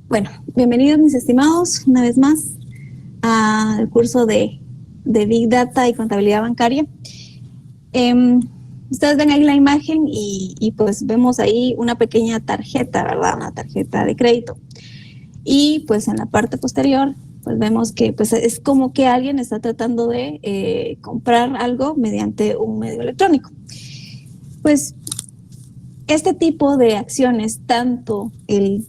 Bueno, bienvenidos mis estimados una vez más al curso de Big Data y Contabilidad Bancaria. Ustedes ven ahí la imagen y pues vemos ahí una pequeña tarjeta, ¿verdad? Una tarjeta de crédito. Y pues en la parte posterior pues vemos que pues es como que alguien está tratando de comprar algo mediante un medio electrónico. Pues este tipo de acciones, tanto el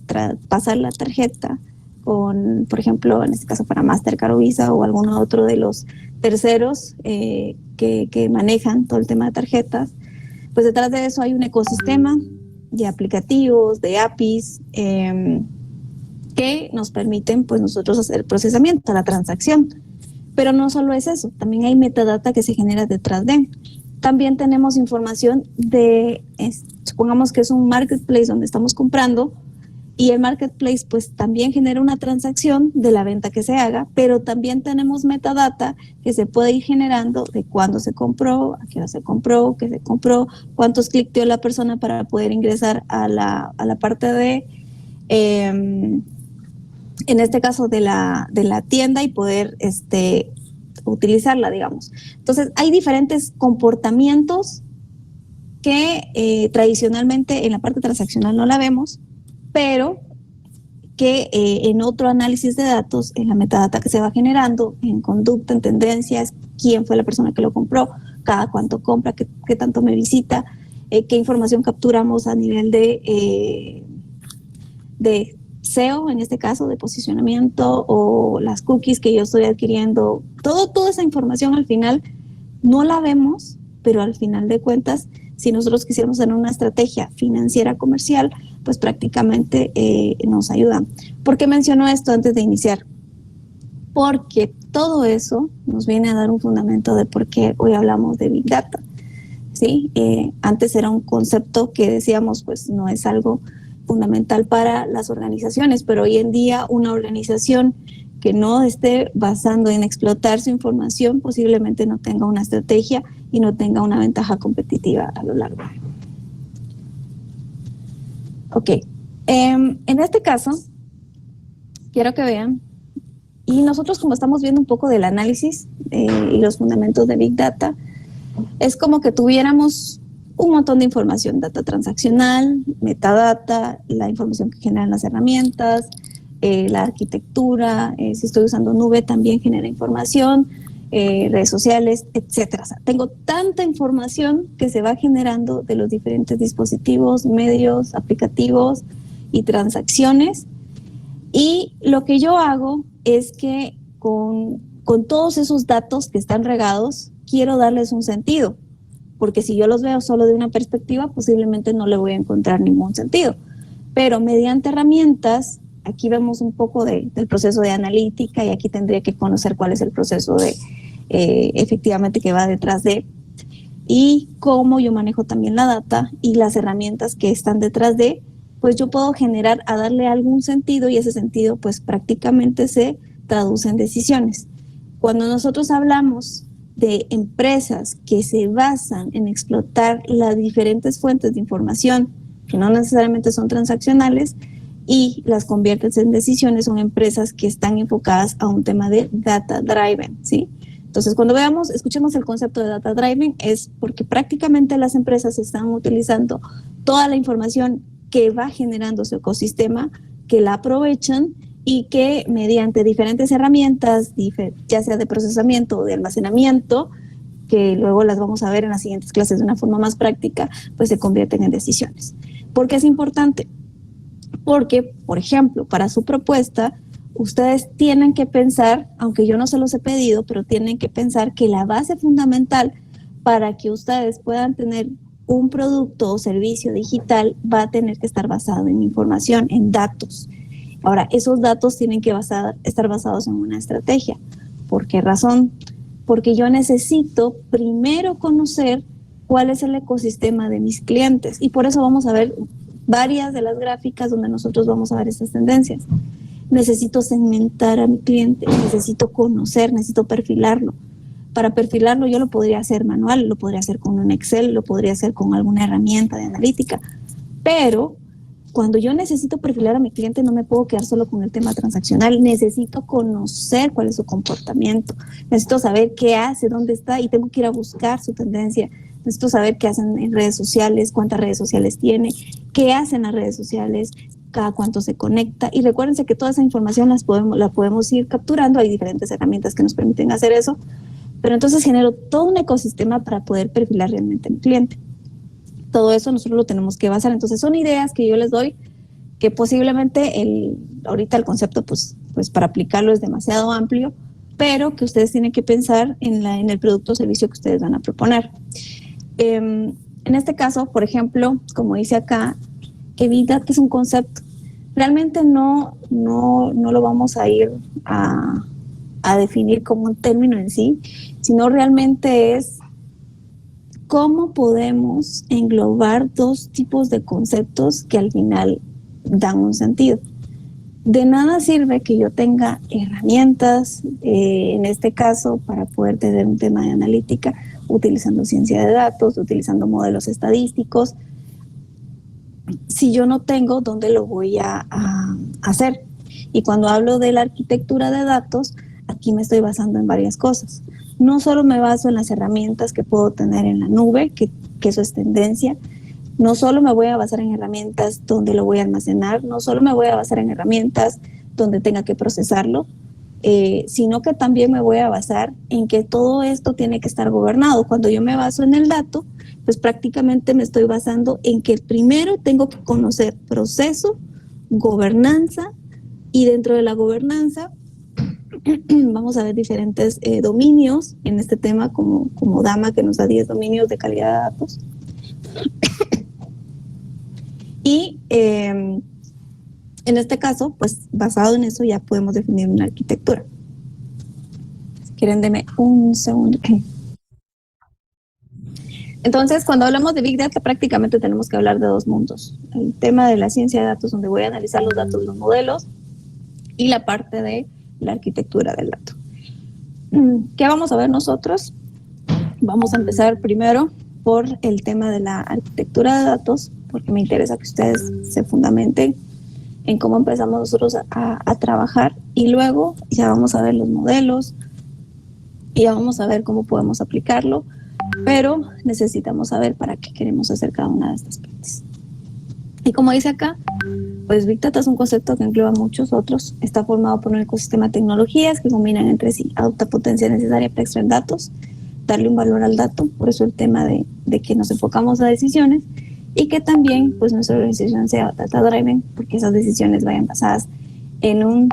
pasar la tarjeta con, por ejemplo, en este caso para Mastercard o Visa o alguno otro de los terceros que manejan todo el tema de tarjetas, pues detrás de eso hay un ecosistema de aplicativos, de APIs, que nos permiten pues nosotros hacer el procesamiento, la transacción. Pero no solo es eso, también hay metadata que se genera detrás de. También tenemos información de, supongamos que es un marketplace donde estamos comprando, y el marketplace pues también genera una transacción de la venta que se haga, pero también tenemos metadata que se puede ir generando de cuándo se compró, a qué hora se compró, qué se compró, cuántos clics dio la persona para poder ingresar a la parte de, en este caso de la tienda y poder utilizarla, digamos. Entonces, hay diferentes comportamientos que tradicionalmente en la parte transaccional no la vemos, pero que en otro análisis de datos, en la metadata que se va generando, en conducta, en tendencias, quién fue la persona que lo compró, cada cuánto compra, qué tanto me visita, qué información capturamos a nivel de SEO, en este caso, de posicionamiento, o las cookies que yo estoy adquiriendo. Toda esa información al final no la vemos, pero al final de cuentas, si nosotros quisiéramos tener una estrategia financiera comercial, pues prácticamente nos ayuda. ¿Por qué menciono esto antes de iniciar? Porque todo eso nos viene a dar un fundamento de por qué hoy hablamos de Big Data. ¿Sí? Antes era un concepto que decíamos, pues no es algo fundamental para las organizaciones, pero hoy en día una organización que no esté basando en explotar su información posiblemente no tenga una estrategia y no tenga una ventaja competitiva a lo largo. Ok, en este caso quiero que vean, y nosotros como estamos viendo un poco del análisis y los fundamentos de Big Data, es como que tuviéramos un montón de información, data transaccional, metadata, la información que generan las herramientas, la arquitectura, si estoy usando nube también genera información, redes sociales, etcétera. O sea, tengo tanta información que se va generando de los diferentes dispositivos, medios, aplicativos y transacciones. Y lo que yo hago es que con todos esos datos que están regados, quiero darles un sentido, porque si yo los veo solo de una perspectiva, posiblemente no le voy a encontrar ningún sentido. Pero mediante herramientas, aquí vemos un poco del proceso de analítica, y aquí tendría que conocer cuál es el proceso de efectivamente que va detrás de, y cómo yo manejo también la data y las herramientas que están detrás de, pues yo puedo generar a darle algún sentido, y ese sentido pues prácticamente se traduce en decisiones. Cuando nosotros hablamos de empresas que se basan en explotar las diferentes fuentes de información, que no necesariamente son transaccionales, y las convierten en decisiones, son empresas que están enfocadas a un tema de data driven, ¿sí? Entonces, cuando escuchemos el concepto de data driven, es porque prácticamente las empresas están utilizando toda la información que va generando su ecosistema, que la aprovechan y que mediante diferentes herramientas, ya sea de procesamiento o de almacenamiento, que luego las vamos a ver en las siguientes clases de una forma más práctica, pues se convierten en decisiones. ¿Por qué es importante? Porque, por ejemplo, para su propuesta, ustedes tienen que pensar, aunque yo no se los he pedido, pero tienen que pensar que la base fundamental para que ustedes puedan tener un producto o servicio digital va a tener que estar basado en información, en datos. Ahora, esos datos tienen que estar basados en una estrategia. ¿Por qué razón? Porque yo necesito primero conocer cuál es el ecosistema de mis clientes, y por eso vamos a ver varias de las gráficas donde nosotros vamos a ver estas tendencias. Necesito segmentar a mi cliente, necesito conocer, necesito perfilarlo. Para perfilarlo yo lo podría hacer manual, lo podría hacer con un Excel, lo podría hacer con alguna herramienta de analítica, pero cuando yo necesito perfilar a mi cliente, no me puedo quedar solo con el tema transaccional. Necesito conocer cuál es su comportamiento. Necesito saber qué hace, dónde está, y tengo que ir a buscar su tendencia. Necesito saber qué hacen en redes sociales, cuántas redes sociales tiene, qué hacen las redes sociales, cada cuánto se conecta. Y recuérdense que toda esa información la podemos ir capturando. Hay diferentes herramientas que nos permiten hacer eso. Pero entonces genero todo un ecosistema para poder perfilar realmente a mi cliente. Todo eso nosotros lo tenemos que basar. Entonces son ideas que yo les doy, que posiblemente ahorita el concepto pues para aplicarlo es demasiado amplio, pero que ustedes tienen que pensar en el producto o servicio que ustedes van a proponer. En este caso, por ejemplo, como dice acá, que Big Data es un concepto. Realmente no lo vamos a ir a definir como un término en sí, sino realmente es cómo podemos englobar dos tipos de conceptos que al final dan un sentido. De nada sirve que yo tenga herramientas, en este caso, para poder tener un tema de analítica, utilizando ciencia de datos, utilizando modelos estadísticos, si yo no tengo dónde lo voy a hacer. Y cuando hablo de la arquitectura de datos, aquí me estoy basando en varias cosas. No solo me baso en las herramientas que puedo tener en la nube, que eso es tendencia. No solo me voy a basar en herramientas donde lo voy a almacenar, no solo me voy a basar en herramientas donde tenga que procesarlo, sino que también me voy a basar en que todo esto tiene que estar gobernado. Cuando yo me baso en el dato, pues prácticamente me estoy basando en que primero tengo que conocer proceso, gobernanza, y dentro de la gobernanza vamos a ver diferentes dominios en este tema, como Dama, que nos da 10 dominios de calidad de datos. Y en este caso, pues basado en eso ya podemos definir una arquitectura. Si quieren, denme un segundo. Entonces, cuando hablamos de Big Data, prácticamente tenemos que hablar de dos mundos. El tema de la ciencia de datos, donde voy a analizar los datos, los modelos, y la parte de la arquitectura del dato. ¿Qué vamos a ver nosotros? Vamos a empezar primero por el tema de la arquitectura de datos, porque me interesa que ustedes se fundamenten en cómo empezamos nosotros a trabajar, y luego ya vamos a ver los modelos y ya vamos a ver cómo podemos aplicarlo, pero necesitamos saber para qué queremos hacer cada una de estas partes. Y como dice acá, pues Big Data es un concepto que engloba muchos otros. Está formado por un ecosistema de tecnologías que combinan entre sí, adopta potencia necesaria para extraer datos, darle un valor al dato, por eso el tema de que nos enfocamos a decisiones, y que también pues nuestra organización sea data driven, porque esas decisiones vayan basadas en un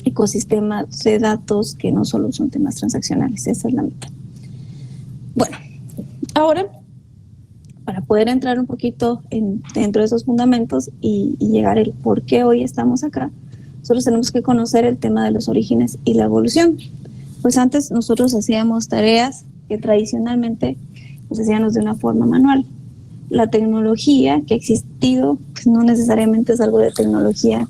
ecosistema de datos que no solo son temas transaccionales. Esa es la meta. Bueno, ahora, para poder entrar un poquito dentro de esos fundamentos y llegar al por qué hoy estamos acá, nosotros tenemos que conocer el tema de los orígenes y la evolución. Pues antes nosotros hacíamos tareas que tradicionalmente pues hacíamos de una forma manual. La tecnología que ha existido pues no necesariamente es algo de tecnología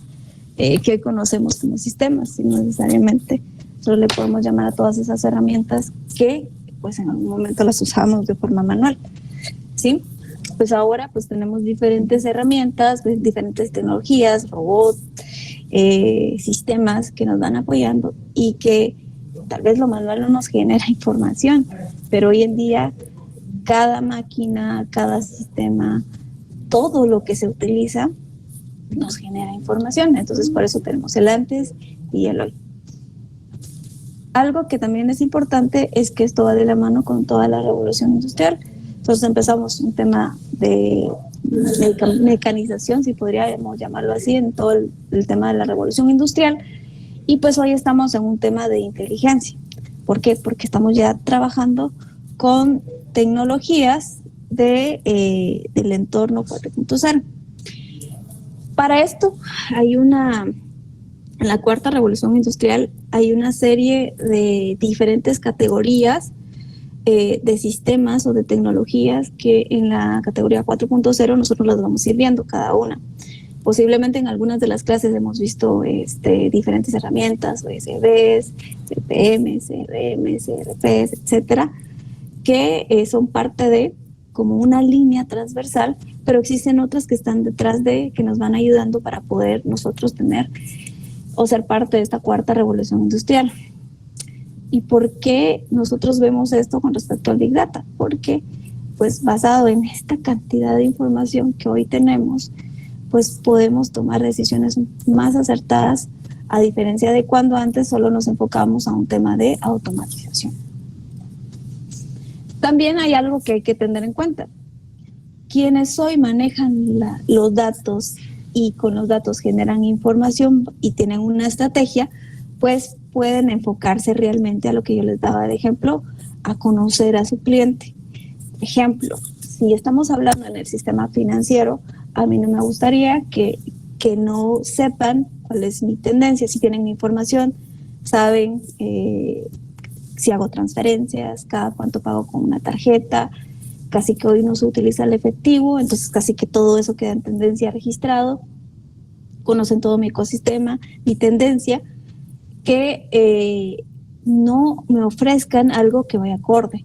que hoy conocemos como sistemas, sino necesariamente nosotros le podemos llamar a todas esas herramientas que pues en algún momento las usamos de forma manual, ¿sí? Pues ahora pues tenemos diferentes herramientas, pues, diferentes tecnologías, robots, sistemas que nos van apoyando, y que tal vez lo manual no nos genera información, pero hoy en día cada máquina, cada sistema, todo lo que se utiliza nos genera información. Entonces por eso tenemos el antes y el hoy. Algo que también es importante es que esto va de la mano con toda la revolución industrial. Entonces empezamos un tema de mecanización, si podríamos llamarlo así, en todo el tema de la revolución industrial, y pues hoy estamos en un tema de inteligencia. ¿Por qué? Porque estamos ya trabajando con tecnologías del entorno 4.0. Para esto en la cuarta revolución industrial hay una serie de diferentes categorías de sistemas o de tecnologías que en la categoría 4.0 nosotros las vamos a ir viendo cada una. Posiblemente en algunas de las clases hemos visto diferentes herramientas, OSBs, CPM, CRM, CRPs, etcétera, que son parte de como una línea transversal pero existen otras que están detrás que nos van ayudando para poder nosotros tener o ser parte de esta cuarta revolución industrial. ¿Y por qué nosotros vemos esto con respecto al Big Data? Porque, pues, basado en esta cantidad de información que hoy tenemos, pues podemos tomar decisiones más acertadas, a diferencia de cuando antes solo nos enfocábamos a un tema de automatización. También hay algo que hay que tener en cuenta. Quienes hoy manejan los datos y con los datos generan información y tienen una estrategia, pues pueden enfocarse realmente a lo que yo les daba de ejemplo, a conocer a su cliente. Ejemplo, si estamos hablando en el sistema financiero, a mí no me gustaría que no sepan cuál es mi tendencia. Si tienen mi información, saben si hago transferencias, cada cuánto pago con una tarjeta. Casi que hoy no se utiliza el efectivo, entonces casi que todo eso queda en tendencia registrado. Conocen todo mi ecosistema, mi tendencia, que no me ofrezcan algo que vaya acorde.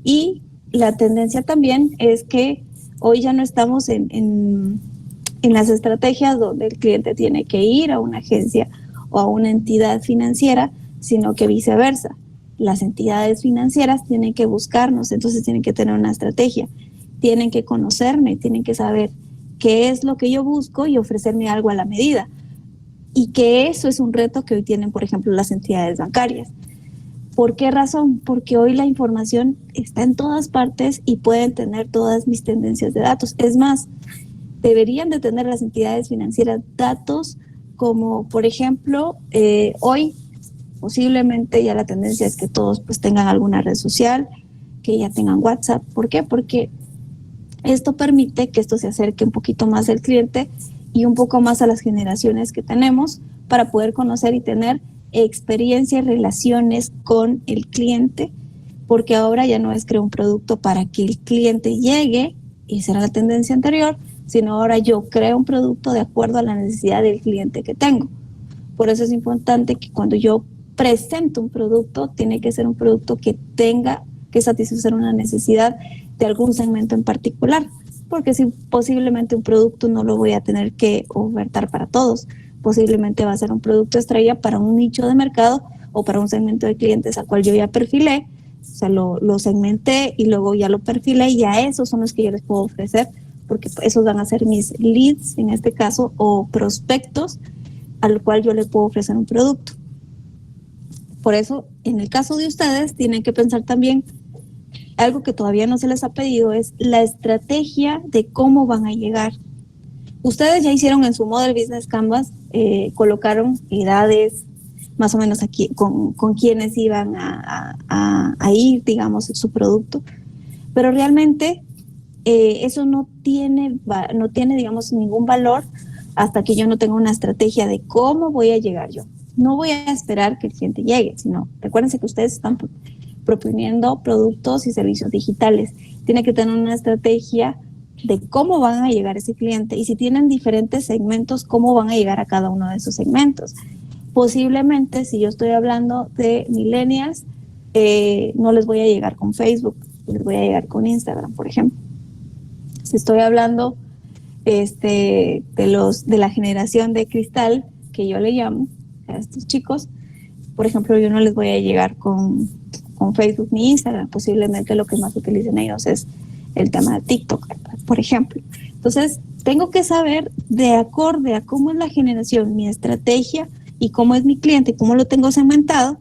Y la tendencia también es que hoy ya no estamos en las estrategias donde el cliente tiene que ir a una agencia o a una entidad financiera, sino que viceversa. Las entidades financieras tienen que buscarnos, entonces tienen que tener una estrategia, tienen que conocerme, tienen que saber qué es lo que yo busco y ofrecerme algo a la medida. Y que eso es un reto que hoy tienen, por ejemplo, las entidades bancarias. ¿Por qué razón? Porque hoy la información está en todas partes y pueden tener todas mis tendencias de datos. Es más, deberían de tener las entidades financieras datos como, por ejemplo, hoy posiblemente ya la tendencia es que todos pues tengan alguna red social, que ya tengan WhatsApp. ¿Por qué? Porque esto permite que esto se acerque un poquito más al cliente y un poco más a las generaciones que tenemos para poder conocer y tener experiencia y relaciones con el cliente, porque ahora ya no es crear un producto para que el cliente llegue y será la tendencia anterior, sino ahora yo creo un producto de acuerdo a la necesidad del cliente que tengo. Por eso es importante que cuando yo presento un producto, tiene que ser un producto que tenga que satisfacer una necesidad de algún segmento en particular, porque si posiblemente un producto no lo voy a tener que ofertar para todos, posiblemente va a ser un producto estrella para un nicho de mercado o para un segmento de clientes al cual yo ya perfilé, o sea, lo segmenté y luego ya lo perfilé y a esos son los que yo les puedo ofrecer, porque esos van a ser mis leads en este caso o prospectos al cual yo les puedo ofrecer un producto. Por eso, en el caso de ustedes, tienen que pensar también, algo que todavía no se les ha pedido, es la estrategia de cómo van a llegar. Ustedes ya hicieron en su Model Business Canvas, colocaron edades, más o menos aquí, con quienes iban a ir, digamos, su producto, pero realmente eso no tiene, digamos, ningún valor hasta que yo no tenga una estrategia de cómo voy a llegar yo. No voy a esperar que el cliente llegue, sino recuérdense que ustedes están proponiendo productos y servicios digitales. Tiene que tener una estrategia de cómo van a llegar a ese cliente y si tienen diferentes segmentos, cómo van a llegar a cada uno de esos segmentos. Posiblemente, si yo estoy hablando de millennials, no les voy a llegar con Facebook, les voy a llegar con Instagram, por ejemplo. Si estoy hablando de la generación de cristal, que yo le llamo a estos chicos, por ejemplo, yo no les voy a llegar con Facebook ni Instagram, posiblemente lo que más utilicen ellos es el tema de TikTok, por ejemplo. Entonces, tengo que saber de acorde a cómo es la generación, mi estrategia y cómo es mi cliente, cómo lo tengo segmentado,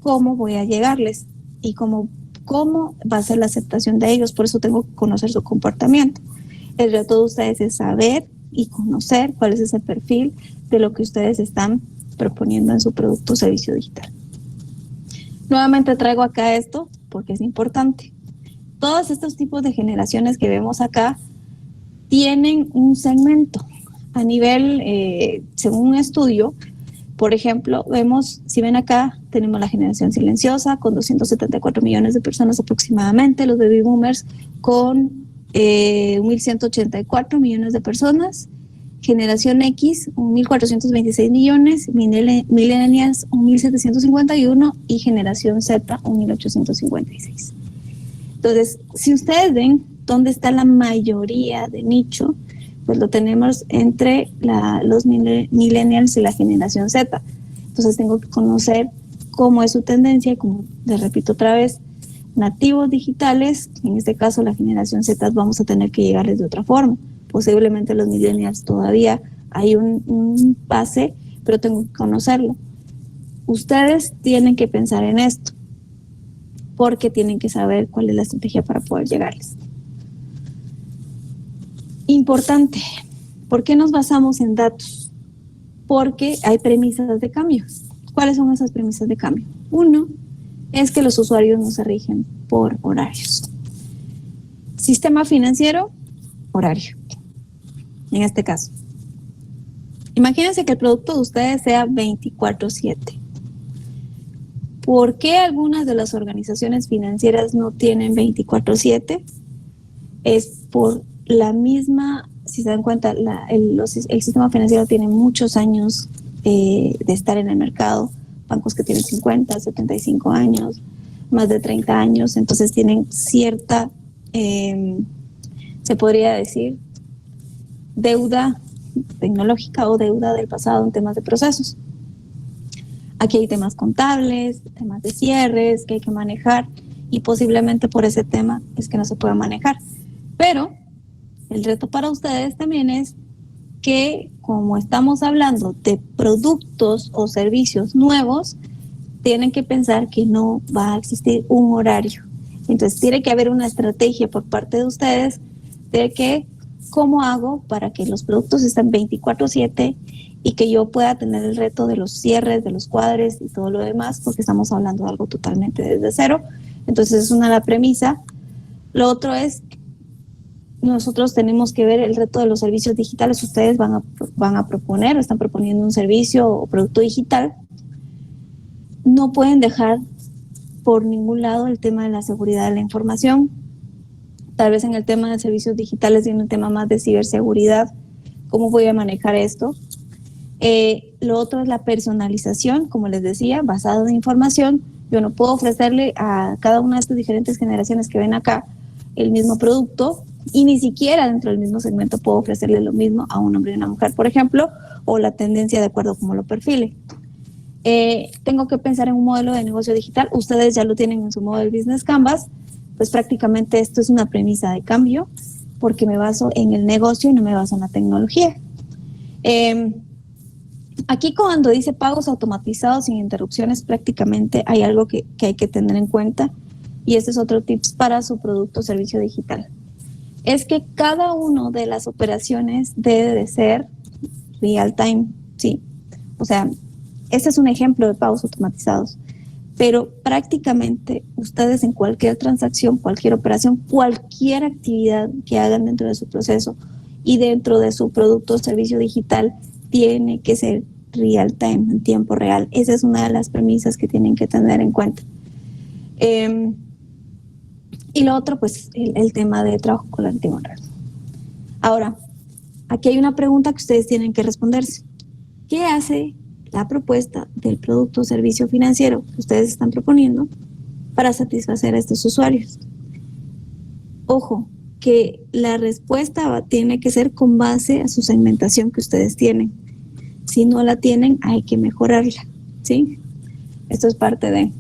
cómo voy a llegarles y cómo va a ser la aceptación de ellos. Por eso tengo que conocer su comportamiento. El reto de ustedes es saber y conocer cuál es ese perfil de lo que ustedes están proponiendo en su producto o servicio digital. Nuevamente traigo acá esto porque es importante. Todos estos tipos de generaciones que vemos acá tienen un segmento. A nivel, según un estudio, por ejemplo, vemos, si ven acá, tenemos la generación silenciosa con 274 millones de personas aproximadamente, los baby boomers con 1.184 millones de personas, generación X, 1.426 millones, millennials, 1.751 y generación Z, 1.856. Entonces, si ustedes ven, ¿dónde está la mayoría de nicho? Pues lo tenemos entre los millennials y la generación Z. Entonces tengo que conocer cómo es su tendencia, y como les repito otra vez, nativos digitales, en este caso la generación Z, vamos a tener que llegarles de otra forma. Posiblemente los millennials todavía hay un pase, pero tengo que conocerlo. Ustedes tienen que pensar en esto, porque tienen que saber cuál es la estrategia para poder llegarles. Importante, ¿por qué nos basamos en datos? Porque hay premisas de cambio. ¿Cuáles son esas premisas de cambio? Uno, es que los usuarios no se rigen por horarios. Sistema financiero, horario. En este caso. Imagínense que el producto de ustedes sea 24/7. ¿Por qué algunas de las organizaciones financieras no tienen 24/7? Es por la misma, si se dan cuenta, el sistema financiero tiene muchos años de estar en el mercado, bancos que tienen 50, 75 años, más de 30 años, entonces tienen cierta, se podría decir, deuda tecnológica o deuda del pasado en temas de procesos. Aquí hay temas contables, temas de cierres que hay que manejar y posiblemente por ese tema es que no se puede manejar. Pero el reto para ustedes también es que, como estamos hablando de productos o servicios nuevos, tienen que pensar que no va a existir un horario. Entonces tiene que haber una estrategia por parte de ustedes de que cómo hago para que los productos estén 24/7 y que yo pueda tener el reto de los cierres, de los cuadres y todo lo demás, porque estamos hablando de algo totalmente desde cero. Entonces es una la premisa. Lo otro es, nosotros tenemos que ver el reto de los servicios digitales. Ustedes van a proponer o están proponiendo un servicio o producto digital. No pueden dejar por ningún lado el tema de la seguridad de la información. Tal vez en el tema de servicios digitales tiene un tema más de ciberseguridad. ¿Cómo voy a manejar esto? Lo otro es la personalización, como les decía, basado en información. Yo no puedo ofrecerle a cada una de estas diferentes generaciones que ven acá el mismo producto y ni siquiera dentro del mismo segmento puedo ofrecerle lo mismo a un hombre y una mujer, por ejemplo, o la tendencia de acuerdo a cómo lo perfile. Tengo que pensar en un modelo de negocio digital. Ustedes ya lo tienen en su Model Business Canvas, pues prácticamente esto es una premisa de cambio porque me baso en el negocio y no me baso en la tecnología. Aquí cuando dice pagos automatizados sin interrupciones, prácticamente hay algo que hay que tener en cuenta y este es otro tips para su producto o servicio digital. Es que cada una de las operaciones debe de ser real time, ¿sí? O sea, este es un ejemplo de pagos automatizados, pero prácticamente ustedes en cualquier transacción, cualquier operación, cualquier actividad que hagan dentro de su proceso y dentro de su producto o servicio digital tiene que ser real time, en tiempo real. Esa es una de las premisas que tienen que tener en cuenta. Y lo otro, pues, el tema de trabajo colaborativo en red. Ahora, aquí hay una pregunta que ustedes tienen que responderse. ¿Qué hace la propuesta del producto o servicio financiero que ustedes están proponiendo para satisfacer a estos usuarios? Ojo, que la respuesta tiene que ser con base a su segmentación que ustedes tienen. Si no la tienen, hay que mejorarla, ¿sí? Esto es parte de...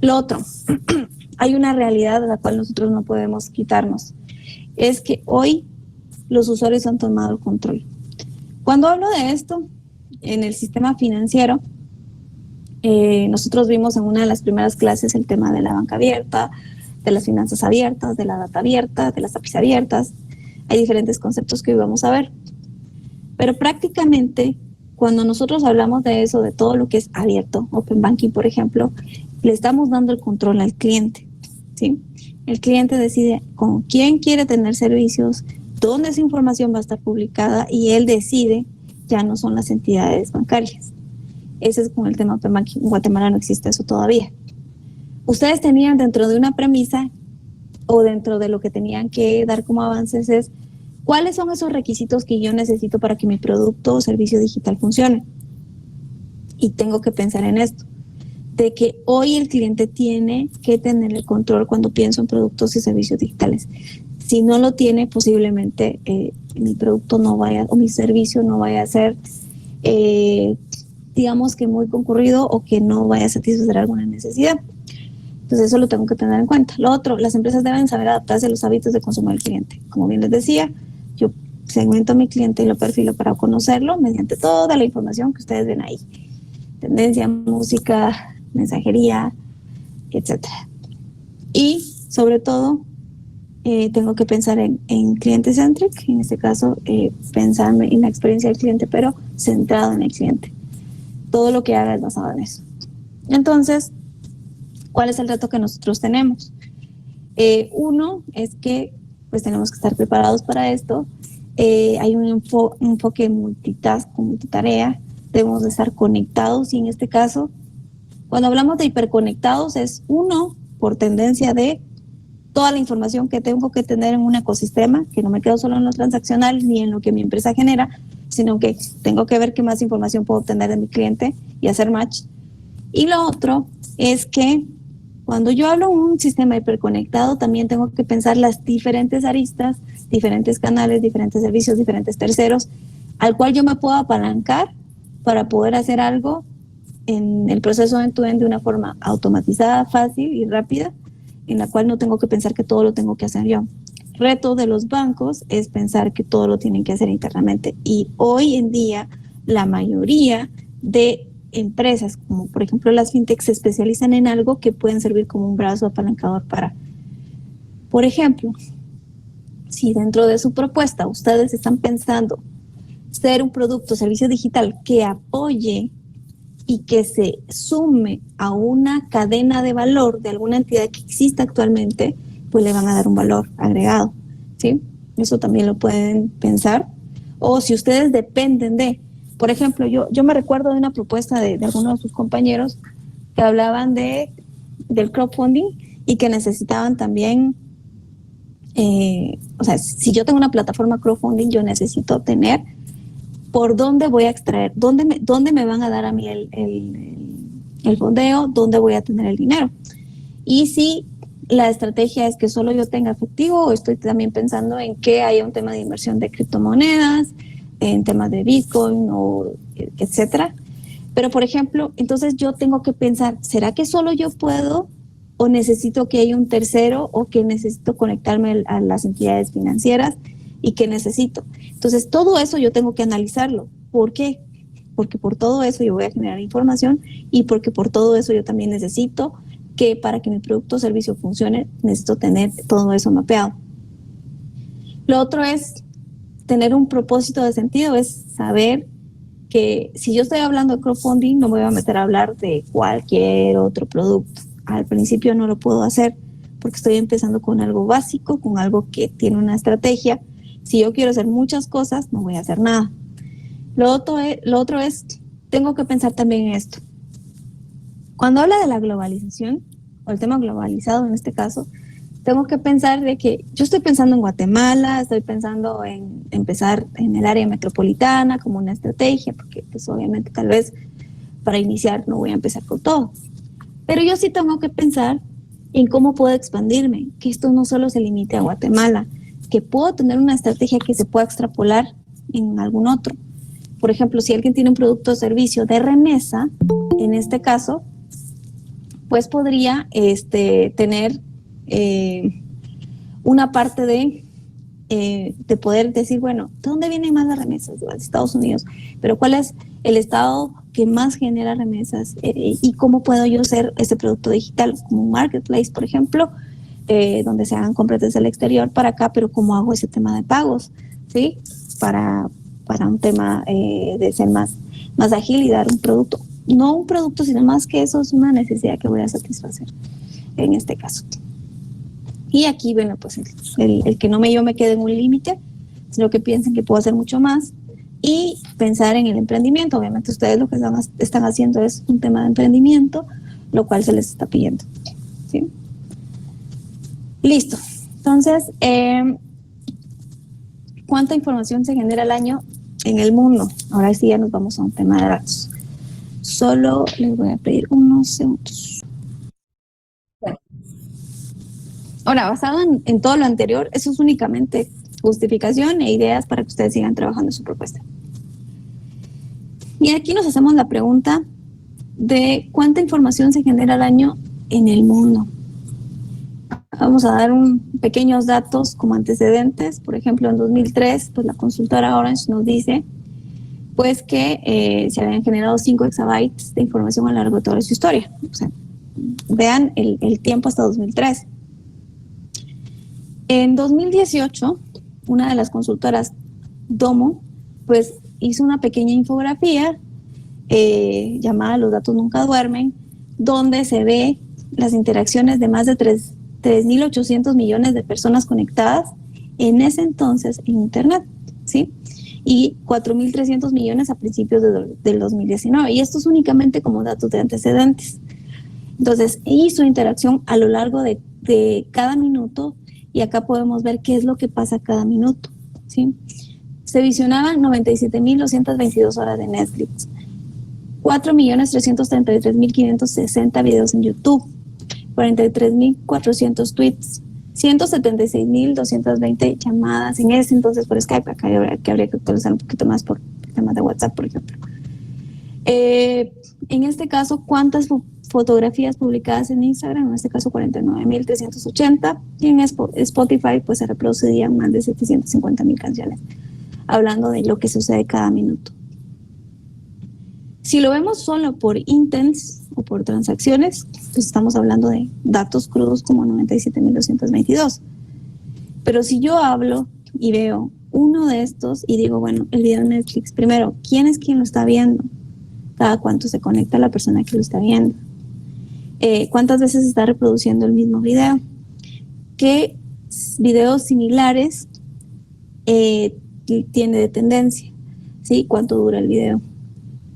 Lo otro, hay una realidad de la cual nosotros no podemos quitarnos. Es que hoy los usuarios han tomado el control. Cuando hablo de esto, en el sistema financiero, nosotros vimos en una de las primeras clases el tema de la banca abierta, de las finanzas abiertas, de la data abierta, de las APIs abiertas. Hay diferentes conceptos que hoy vamos a ver. Pero prácticamente, cuando nosotros hablamos de eso, de todo lo que es abierto, Open Banking, por ejemplo, le estamos dando el control al cliente, ¿sí? El cliente decide con quién quiere tener servicios, dónde esa información va a estar publicada y él decide, ya no son las entidades bancarias. Ese es con el tema Open Banking. En Guatemala no existe eso todavía. Ustedes tenían dentro de una premisa o dentro de lo que tenían que dar como avances es ¿cuáles son esos requisitos que yo necesito para que mi producto o servicio digital funcione? Y tengo que pensar en esto. de que hoy el cliente tiene que tener el control cuando pienso en productos y servicios digitales. Si no lo tiene, posiblemente mi producto no vaya, o mi servicio no vaya a ser, digamos que muy concurrido, o que no vaya a satisfacer alguna necesidad. Entonces eso lo tengo que tener en cuenta. Lo otro, las empresas deben saber adaptarse a los hábitos de consumo del cliente. Como bien les decía, yo segmento a mi cliente y lo perfilo para conocerlo mediante toda la información que ustedes ven ahí. Tendencia, música, mensajería, etcétera. Y sobre todo, tengo que pensar en cliente-centric, en este caso, pensar en la experiencia del cliente, pero centrado en el cliente. Todo lo que haga es basado en eso. Entonces, ¿cuál es el reto que nosotros tenemos? Uno es que pues tenemos que estar preparados para esto. Hay un enfoque multitask, multitarea. Debemos de estar conectados, y en este caso, cuando hablamos de hiperconectados, es uno, por tendencia de toda la información que tengo que tener en un ecosistema, que no me quedo solo en lo transaccional ni en lo que mi empresa genera, sino que tengo que ver qué más información puedo obtener de mi cliente y hacer match. Y lo otro es que cuando yo hablo de un sistema hiperconectado, también tengo que pensar las diferentes aristas, diferentes canales, diferentes servicios, diferentes terceros, al cual yo me puedo apalancar para poder hacer algo en el proceso end-to-end de una forma automatizada, fácil y rápida, en la cual no tengo que pensar que todo lo tengo que hacer yo. Reto de los bancos es pensar que todo lo tienen que hacer internamente. Y hoy en día, la mayoría de empresas, como por ejemplo las fintechs, se especializan en algo que pueden servir como un brazo apalancador para, por ejemplo, si dentro de su propuesta ustedes están pensando ser un producto o servicio digital que apoye y que se sume a una cadena de valor de alguna entidad que exista actualmente, pues le van a dar un valor agregado, ¿sí? Eso también lo pueden pensar. O si ustedes dependen de, por ejemplo, yo me recuerdo de una propuesta de algunos de sus compañeros que hablaban del crowdfunding y que necesitaban también, o sea, si yo tengo una plataforma crowdfunding, yo necesito tener por dónde voy a extraer, dónde me van a dar a mí el fondeo, dónde voy a tener el dinero. Y si la estrategia es que solo yo tenga efectivo, o estoy también pensando en que haya un tema de inversión de criptomonedas, en temas de Bitcoin, o etcétera. Pero, por ejemplo, entonces yo tengo que pensar, ¿será que solo yo puedo, o necesito que haya un tercero, o que necesito conectarme a las entidades financieras y que necesito? Entonces, todo eso yo tengo que analizarlo. ¿Por qué? Porque por todo eso yo voy a generar información, y porque por todo eso yo también necesito que para que mi producto o servicio funcione, necesito tener todo eso mapeado. Lo otro es tener un propósito de sentido, es saber que si yo estoy hablando de crowdfunding, no me voy a meter a hablar de cualquier otro producto. Al principio no lo puedo hacer porque estoy empezando con algo básico, con algo que tiene una estrategia. Si yo quiero hacer muchas cosas, no voy a hacer nada. Lo otro es, tengo que pensar también en esto. Cuando habla de la globalización, o el tema globalizado en este caso, tengo que pensar de que yo estoy pensando en Guatemala, estoy pensando en empezar en el área metropolitana como una estrategia, porque pues obviamente tal vez para iniciar no voy a empezar con todo. Pero yo sí tengo que pensar en cómo puedo expandirme, que esto no solo se limite a Guatemala, que puedo tener una estrategia que se pueda extrapolar en algún otro. Por ejemplo, si alguien tiene un producto o servicio de remesa, en este caso, pues podría tener una parte de poder decir, bueno, ¿de dónde vienen más las remesas? De Estados Unidos. Pero ¿cuál es el estado que más genera remesas? ¿Y cómo puedo yo ser ese producto digital? Como un marketplace, por ejemplo, donde se hagan compras desde el exterior para acá, pero ¿cómo hago ese tema de pagos? ¿Sí? Para un tema de ser más ágil y dar un producto. No un producto, sino más que eso, es una necesidad que voy a satisfacer en este caso. Y aquí, bueno, pues el que no yo me quede en un límite, sino que piensen que puedo hacer mucho más, y pensar en el emprendimiento. Obviamente ustedes lo que están haciendo es un tema de emprendimiento, lo cual se les está pidiendo, ¿sí? Listo. Entonces, ¿cuánta información se genera al año en el mundo? Ahora sí ya nos vamos a un tema de datos. Solo les voy a pedir unos segundos. Ahora, basado en todo lo anterior, eso es únicamente justificación e ideas para que ustedes sigan trabajando en su propuesta. Y aquí nos hacemos la pregunta de cuánta información se genera al año en el mundo. Vamos a dar pequeños datos como antecedentes. Por ejemplo, en 2003, pues la consultora Orange nos dice pues que se habían generado 5 exabytes de información a lo largo de toda su historia. O sea, vean el tiempo hasta 2003. En 2018, una de las consultoras, Domo, pues hizo una pequeña infografía llamada Los datos nunca duermen, donde se ve las interacciones de más de 3.800 millones de personas conectadas en ese entonces en Internet, ¿sí? Y 4.300 millones a principios del 2019. Y esto es únicamente como datos de antecedentes. Entonces, hizo interacción a lo largo de cada minuto, y acá podemos ver qué es lo que pasa cada minuto, ¿sí? Se visionaban 97.222 horas de Netflix, 4.333.560 videos en YouTube, 43.400 tweets, 176.220 llamadas en ese entonces por Skype. Acá habría que actualizar un poquito más por temas de WhatsApp, por ejemplo. En este caso, ¿cuántas fotografías publicadas en Instagram? En este caso, 49.380. Y en Spotify, pues se reproducían más de 750.000 canciones, hablando de lo que sucede cada minuto. Si lo vemos solo por intents o por transacciones, pues estamos hablando de datos crudos como 97.222. Pero si yo hablo y veo uno de estos y digo, bueno, el video de Netflix, primero, ¿quién es quien lo está viendo? Cada cuánto se conecta la persona que lo está viendo. ¿Cuántas veces se está reproduciendo el mismo video? ¿Qué videos similares tiene de tendencia? ¿Sí? ¿Cuánto dura el video?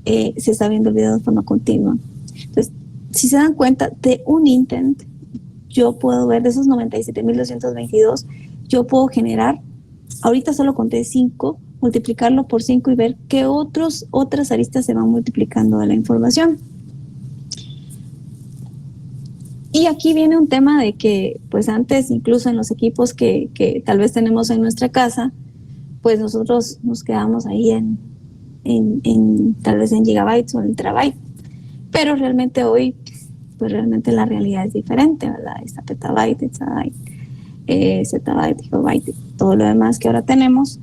Se está viendo el video de forma continua. Entonces, si se dan cuenta de un intent, yo puedo ver de esos 97.222, yo puedo generar, ahorita solo conté 5, multiplicarlo por 5 y ver qué otras aristas se van multiplicando de la información. Y aquí viene un tema de que, pues antes, incluso en los equipos que tal vez tenemos en nuestra casa, pues nosotros nos quedamos ahí tal vez en gigabytes o en terabyte, pero realmente hoy, pues realmente la realidad es diferente, ¿verdad? Está petabyte, exabyte, zettabyte, gigabyte, todo lo demás que ahora tenemos.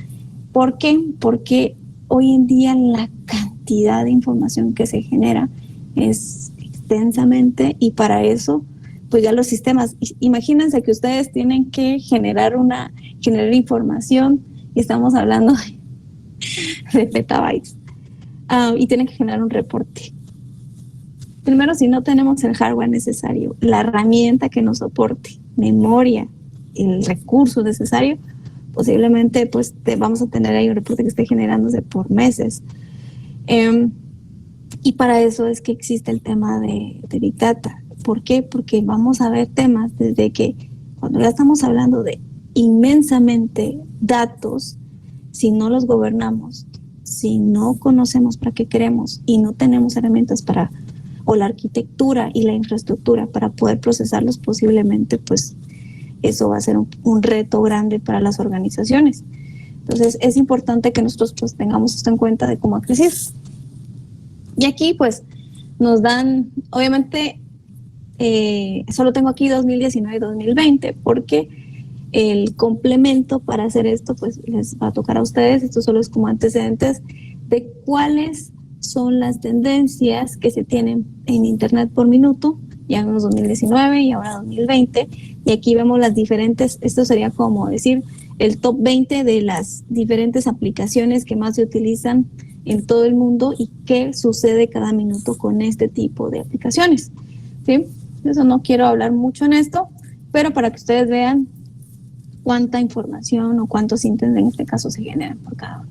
¿Por qué? Porque hoy en día la cantidad de información que se genera es extensamente, y para eso, pues ya los sistemas, imagínense que ustedes tienen que generar información, y estamos hablando de petabytes, y tienen que generar un reporte. Primero, si no tenemos el hardware necesario, la herramienta que nos soporte, memoria, el recurso necesario, posiblemente pues vamos a tener ahí un reporte que esté generándose por meses. Y para eso es que existe el tema de Big Data. ¿Por qué? Porque vamos a ver temas desde que cuando ya estamos hablando de inmensamente datos, si no los gobernamos, si no conocemos para qué queremos y no tenemos herramientas o la arquitectura y la infraestructura para poder procesarlos, posiblemente pues eso va a ser un reto grande para las organizaciones. Entonces es importante que nosotros pues tengamos esto en cuenta de cómo crecer. Y aquí pues nos dan, obviamente solo tengo aquí 2019 y 2020 porque el complemento para hacer esto pues les va a tocar a ustedes. Esto solo es como antecedentes de cuáles son las tendencias que se tienen en Internet por minuto, ya en los 2019 y ahora 2020, y aquí vemos las diferentes, esto sería como decir el top 20 de las diferentes aplicaciones que más se utilizan en todo el mundo y qué sucede cada minuto con este tipo de aplicaciones, ¿sí? Eso no quiero hablar mucho en esto, pero para que ustedes vean cuánta información o cuántos intents en este caso se generan por cada uno.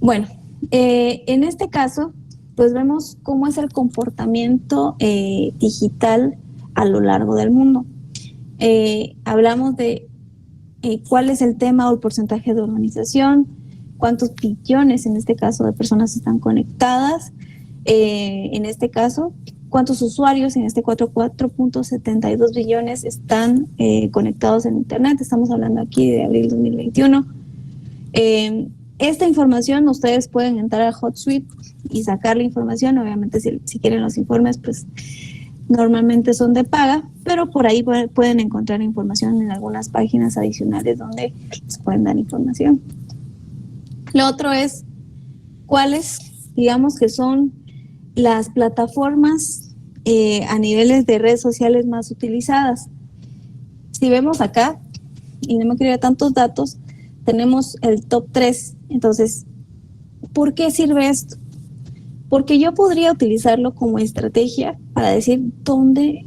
Bueno, en este caso, pues vemos cómo es el comportamiento digital a lo largo del mundo. Hablamos de cuál es el tema o el porcentaje de urbanización, cuántos billones en este caso de personas están conectadas, en este caso, cuántos usuarios en este 4.72 billones están conectados en Internet. Estamos hablando aquí de abril 2021. Esta información ustedes pueden entrar a HotSuite y sacar la información. Obviamente si quieren los informes, pues normalmente son de paga, pero por ahí pueden encontrar información en algunas páginas adicionales donde les pueden dar información. Lo otro es cuáles, digamos que son las plataformas a niveles de redes sociales más utilizadas. Si vemos acá, y no me quiero ir a tantos datos, tenemos el top 3. Entonces, ¿por qué sirve esto? Porque yo podría utilizarlo como estrategia para decir dónde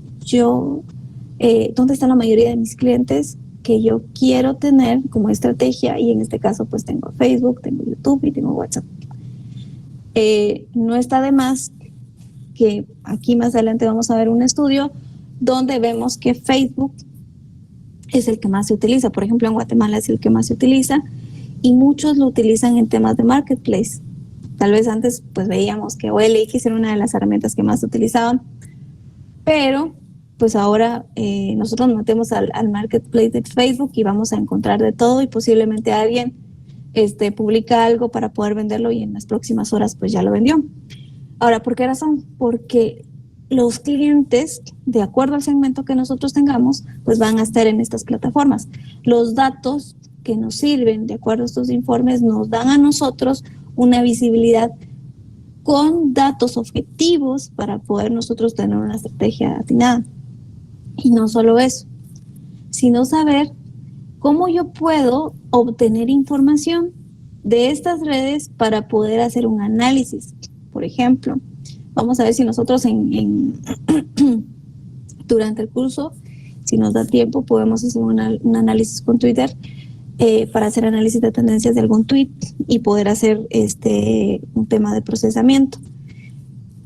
está la mayoría de mis clientes que yo quiero tener como estrategia, y en este caso pues tengo Facebook, tengo YouTube y tengo WhatsApp. No está de más que aquí más adelante vamos a ver un estudio donde vemos que Facebook es el que más se utiliza. Por ejemplo, en Guatemala es el que más se utiliza y muchos lo utilizan en temas de marketplace. Tal vez antes pues veíamos que OLX era una de las herramientas que más se utilizaban, pero pues ahora nosotros nos metemos al marketplace de Facebook y vamos a encontrar de todo, y posiblemente alguien publica algo para poder venderlo y en las próximas horas pues ya lo vendió. Ahora, ¿por qué razón? Porque los clientes, de acuerdo al segmento que nosotros tengamos, pues van a estar en estas plataformas. Los datos que nos sirven, de acuerdo a estos informes, nos dan a nosotros una visibilidad con datos objetivos para poder nosotros tener una estrategia atinada. Y no solo eso, sino saber cómo yo puedo obtener información de estas redes para poder hacer un análisis. Por ejemplo, vamos a ver si nosotros durante el curso, si nos da tiempo, podemos hacer un análisis con Twitter para hacer análisis de tendencias de algún tweet y poder hacer un tema de procesamiento.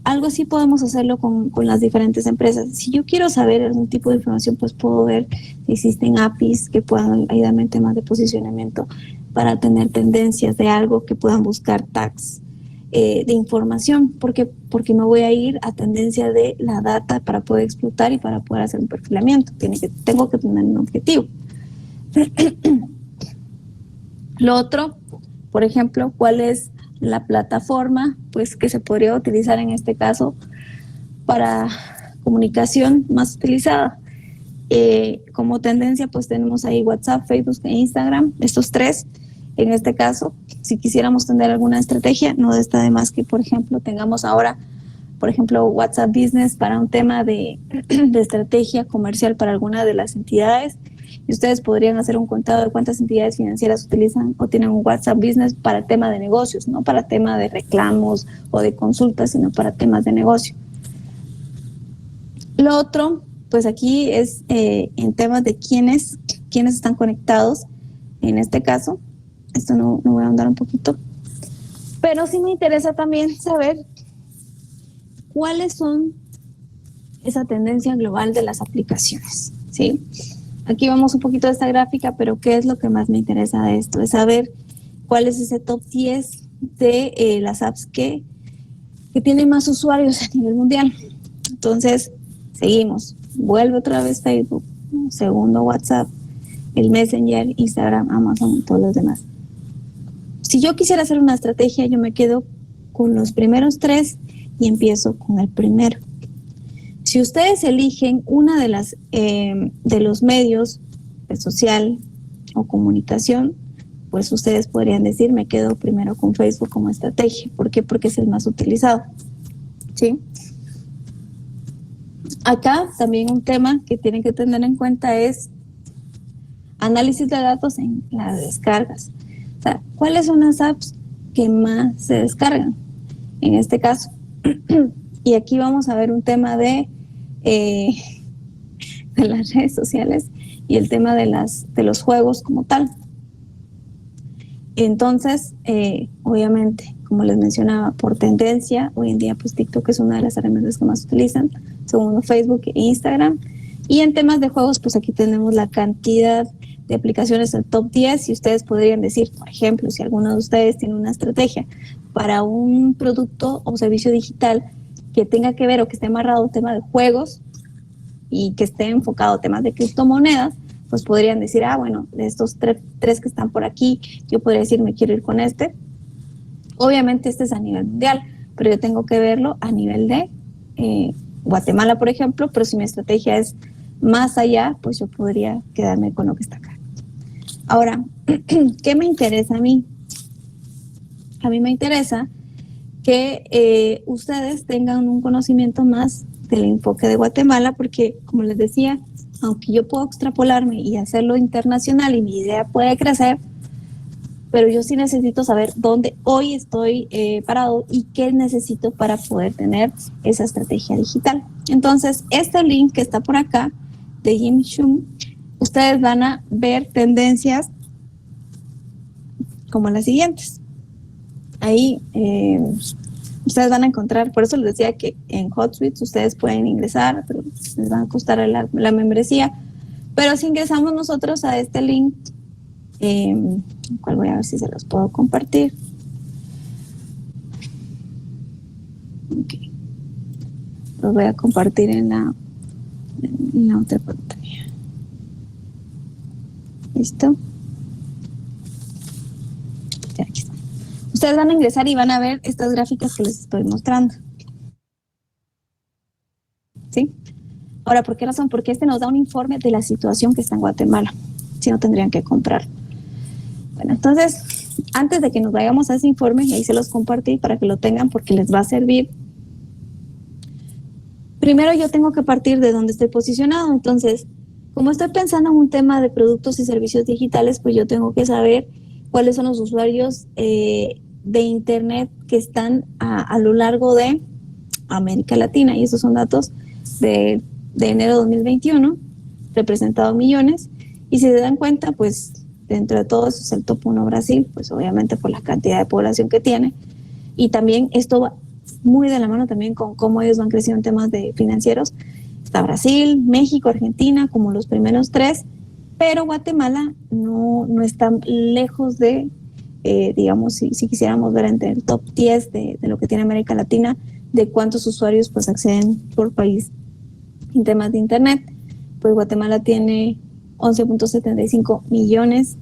Algo así podemos hacerlo con las diferentes empresas. Si yo quiero saber algún tipo de información, pues puedo ver si existen APIs que puedan ayudarme en temas de posicionamiento para tener tendencias de algo, que puedan buscar tags de información, porque me voy a ir a tendencia de la data para poder explotar y para poder hacer un perfilamiento. Tengo que tener un objetivo. Lo otro, por ejemplo, ¿cuál es la plataforma pues que se podría utilizar en este caso para comunicación más utilizada? Como tendencia pues tenemos ahí WhatsApp, Facebook e Instagram, estos tres. En este caso, si quisiéramos tener alguna estrategia, no está de más que, por ejemplo, tengamos ahora, por ejemplo, WhatsApp Business para un tema de estrategia comercial para alguna de las entidades. Y ustedes podrían hacer un contado de cuántas entidades financieras utilizan o tienen un WhatsApp Business para el tema de negocios, no para tema de reclamos o de consultas, sino para temas de negocio. Lo otro, pues aquí es en temas de quiénes están conectados. En este caso, esto no voy a ahondar un poquito, pero sí me interesa también saber cuáles son esa tendencia global de las aplicaciones, ¿sí? Aquí vamos un poquito de esta gráfica, pero ¿qué es lo que más me interesa de esto? Es saber cuál es ese top 10 de las apps que tienen más usuarios a nivel mundial. Entonces, seguimos. Vuelve otra vez Facebook, segundo WhatsApp, el Messenger, Instagram, Amazon y todos los demás. Si yo quisiera hacer una estrategia, yo me quedo con los primeros 3 y empiezo con el primero. Si ustedes eligen una de los medios social o comunicación, pues ustedes podrían decir, me quedo primero con Facebook como estrategia. ¿Por qué? Porque es el más utilizado, ¿sí? Acá también un tema que tienen que tener en cuenta es análisis de datos en las descargas. O sea, ¿cuáles son las apps que más se descargan? En este caso. Y aquí vamos a ver un tema de las redes sociales y el tema de los juegos como tal. Entonces, obviamente, como les mencionaba, por tendencia, hoy en día pues TikTok es una de las herramientas que más utilizan, segundo Facebook e Instagram, Y en temas de juegos, pues aquí tenemos la cantidad de aplicaciones del top 10 y ustedes podrían decir, por ejemplo, si alguno de ustedes tiene una estrategia para un producto o servicio digital que tenga que ver o que esté amarrado a un tema de juegos y que esté enfocado a temas de criptomonedas, pues podrían decir, bueno, de estos tres que están por aquí, yo podría decir, me quiero ir con este. Obviamente este es a nivel mundial, pero yo tengo que verlo a nivel de Guatemala, por ejemplo, pero si mi estrategia es más allá, pues yo podría quedarme con lo que está acá. Ahora, ¿qué me interesa a mí? A mí me interesa que ustedes tengan un conocimiento más del enfoque de Guatemala, porque como les decía, aunque yo puedo extrapolarme y hacerlo internacional y mi idea puede crecer, pero yo sí necesito saber dónde hoy estoy parado y qué necesito para poder tener esa estrategia digital. Entonces, este link que está por acá de Jim Shum, ustedes van a ver tendencias como las siguientes. Ahí ustedes van a encontrar, por eso les decía que en HotSuite ustedes pueden ingresar, pero les va a costar la membresía. Pero si ingresamos nosotros a este link, cual voy a ver si se los puedo compartir. Okay. Los voy a compartir en la otra pantalla. ¿Listo? Ya, aquí está. Ustedes van a ingresar y van a ver estas gráficas que les estoy mostrando. ¿Sí? Ahora, ¿por qué razón? Porque este nos da un informe de la situación que está en Guatemala. Si no, tendrían que comprar. Bueno, entonces, antes de que nos vayamos a ese informe, ahí se los compartí para que lo tengan porque les va a servir. Primero yo tengo que partir de donde estoy posicionado. Entonces, como estoy pensando en un tema de productos y servicios digitales, pues yo tengo que saber cuáles son los usuarios de Internet que están a lo largo de América Latina. Y esos son datos de enero de 2021, representado en millones. Y si se dan cuenta, pues dentro de todo eso es el top 1 Brasil, pues obviamente por la cantidad de población que tiene. Y también esto va muy de la mano también con cómo ellos van creciendo en temas de financieros. Está Brasil, México, Argentina como los primeros 3, pero Guatemala no está lejos de, digamos, si quisiéramos ver entre el top 10 de lo que tiene América Latina, de cuántos usuarios pues acceden por país en temas de Internet. Pues Guatemala tiene 11.75 millones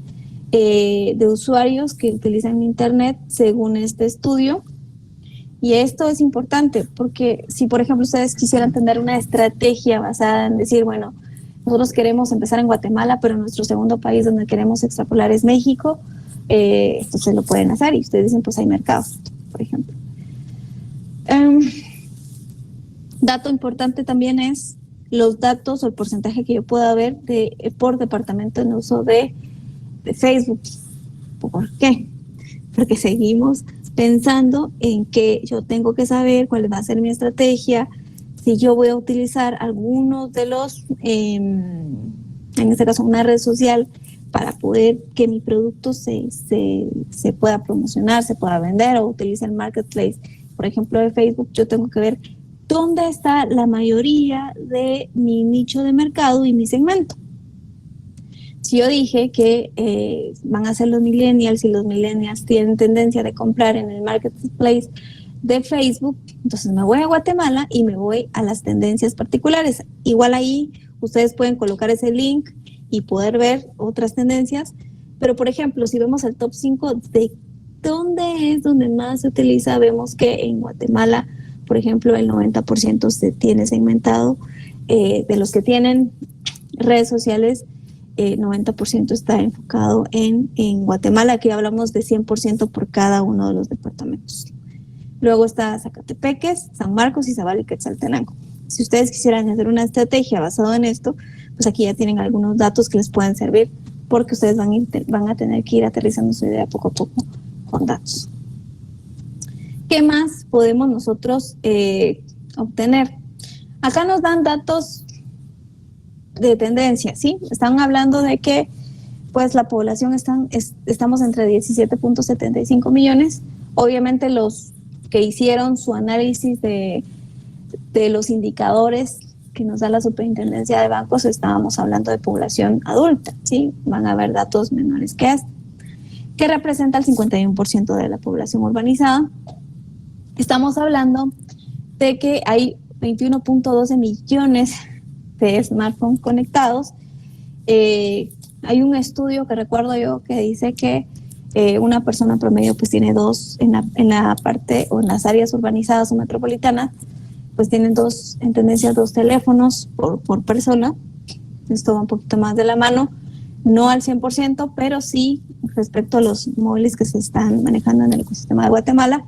de usuarios que utilizan Internet según este estudio. Y esto es importante porque si, por ejemplo, ustedes quisieran tener una estrategia basada en decir, bueno, nosotros queremos empezar en Guatemala, pero nuestro segundo país donde queremos extrapolar es México, entonces lo pueden hacer y ustedes dicen, pues hay mercado, por ejemplo. Dato importante también es los datos o el porcentaje que yo pueda ver por departamento en uso de Facebook. ¿Por qué? Porque seguimos pensando en que yo tengo que saber cuál va a ser mi estrategia, si yo voy a utilizar algunos de los, en este caso una red social, para poder que mi producto se pueda promocionar, se pueda vender o utilice el marketplace, por ejemplo de Facebook. Yo tengo que ver dónde está la mayoría de mi nicho de mercado y mi segmento. Si yo dije que van a ser los millennials y los millennials tienen tendencia de comprar en el marketplace de Facebook, entonces me voy a Guatemala y me voy a las tendencias particulares. Igual ahí ustedes pueden colocar ese link y poder ver otras tendencias, pero por ejemplo, si vemos el top 5 de dónde es donde más se utiliza, vemos que en Guatemala, por ejemplo, el 90% se tiene segmentado, de los que tienen redes sociales, 90% está enfocado en Guatemala. Aquí hablamos de 100% por cada uno de los departamentos. Luego está Zacatepeques, San Marcos, Izabal y Quetzaltenango. Si ustedes quisieran hacer una estrategia basada en esto, pues aquí ya tienen algunos datos que les pueden servir, porque ustedes van a tener que ir aterrizando su idea poco a poco con datos. ¿Qué más podemos nosotros obtener? Acá nos dan datos de tendencia, ¿sí? Están hablando de que pues la población estamos entre 17.75 millones. Obviamente los que hicieron su análisis de los indicadores que nos da la Superintendencia de Bancos, estábamos hablando de población adulta, ¿sí? Van a haber datos menores que este, que representa el 51% de la población urbanizada. Estamos hablando de que hay 21.12 millones de smartphones conectados. Hay un estudio que recuerdo yo que dice que una persona promedio pues tiene dos en la parte o en las áreas urbanizadas o metropolitanas, pues tienen dos, en tendencia, dos teléfonos por persona. Esto va un poquito más de la mano, no al 100%, pero sí respecto a los móviles que se están manejando en el ecosistema de Guatemala.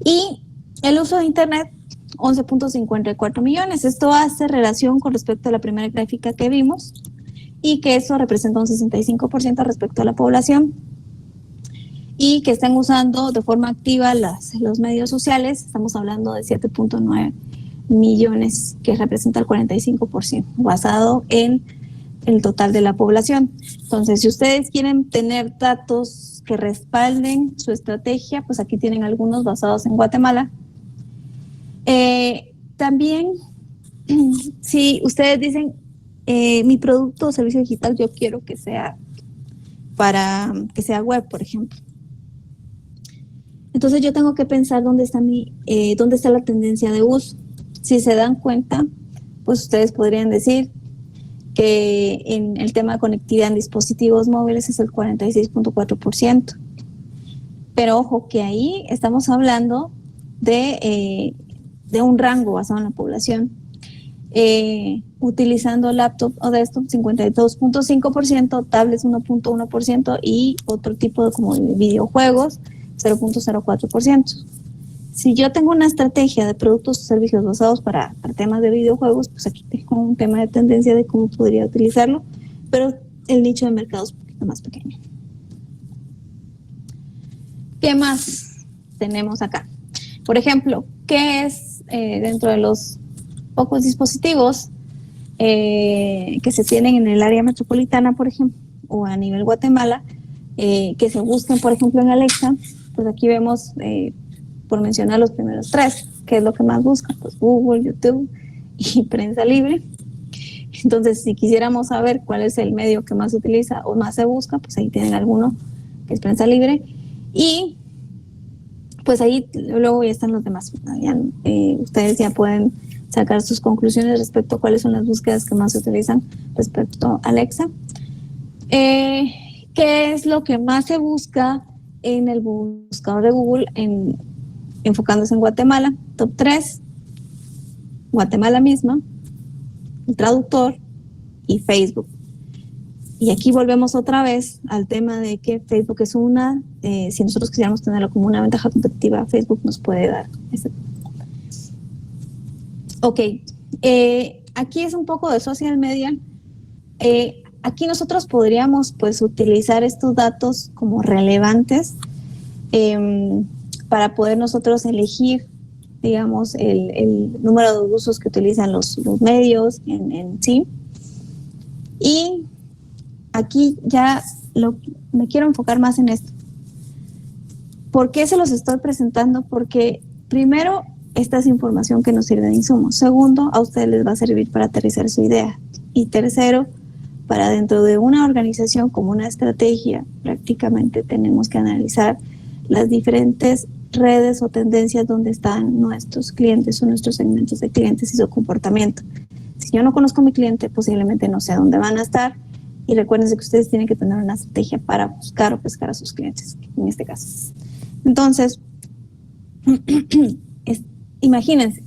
Y el uso de Internet, 11.54 millones. Esto hace relación con respecto a la primera gráfica que vimos y que eso representa un 65% respecto a la población. Y que están usando de forma activa los medios sociales, estamos hablando de 7.9 millones, que representa el 45%, basado en el total de la población. Entonces, si ustedes quieren tener datos que respalden su estrategia, pues aquí tienen algunos basados en Guatemala. También, si ustedes dicen, mi producto o servicio digital, yo quiero que sea para que sea web, por ejemplo. Entonces yo tengo que pensar dónde está la tendencia de uso. Si se dan cuenta, pues ustedes podrían decir que en el tema de conectividad en dispositivos móviles es el 46.4%. Pero ojo que ahí estamos hablando de un rango basado en la población. Utilizando laptop o desktop 52.5%, tablets 1.1% y otro tipo de como de videojuegos 0.04%. Si yo tengo una estrategia de productos o servicios basados para temas de videojuegos, pues aquí tengo un tema de tendencia de cómo podría utilizarlo, pero el nicho de mercado es un poquito más pequeño. ¿Qué más tenemos acá? Por ejemplo, ¿qué es dentro de los pocos dispositivos que se tienen en el área metropolitana, por ejemplo, o a nivel Guatemala, que se busquen, por ejemplo, en Alexa? Pues aquí vemos, por mencionar los primeros tres, que es lo que más buscan, pues Google, YouTube y Prensa Libre. Entonces, si quisiéramos saber cuál es el medio que más se utiliza o más se busca, pues ahí tienen alguno, que es Prensa Libre. Y pues ahí luego ya están los demás. Ustedes ya pueden sacar sus conclusiones respecto a cuáles son las búsquedas que más se utilizan respecto a Alexa. ¿Qué es lo que más se busca en el buscador de Google enfocándose en Guatemala? Top 3, Guatemala misma, el traductor y Facebook. Y aquí volvemos otra vez al tema de que Facebook es si nosotros quisiéramos tenerlo como una ventaja competitiva, Facebook nos puede dar. Ok, aquí es un poco de social media. Aquí nosotros podríamos pues utilizar estos datos como relevantes para poder nosotros elegir, digamos, el número de usos que utilizan los medios en sí. Y aquí ya me quiero enfocar más en esto. ¿Por qué se los estoy presentando? Porque primero, esta es información que nos sirve de insumo. Segundo, a ustedes les va a servir para aterrizar su idea. Y tercero, para dentro de una organización como una estrategia, prácticamente tenemos que analizar las diferentes redes o tendencias donde están nuestros clientes o nuestros segmentos de clientes y su comportamiento. Si yo no conozco a mi cliente, posiblemente no sé dónde van a estar. Y recuérdense que ustedes tienen que tener una estrategia para buscar o pescar a sus clientes, en este caso. Entonces, imagínense,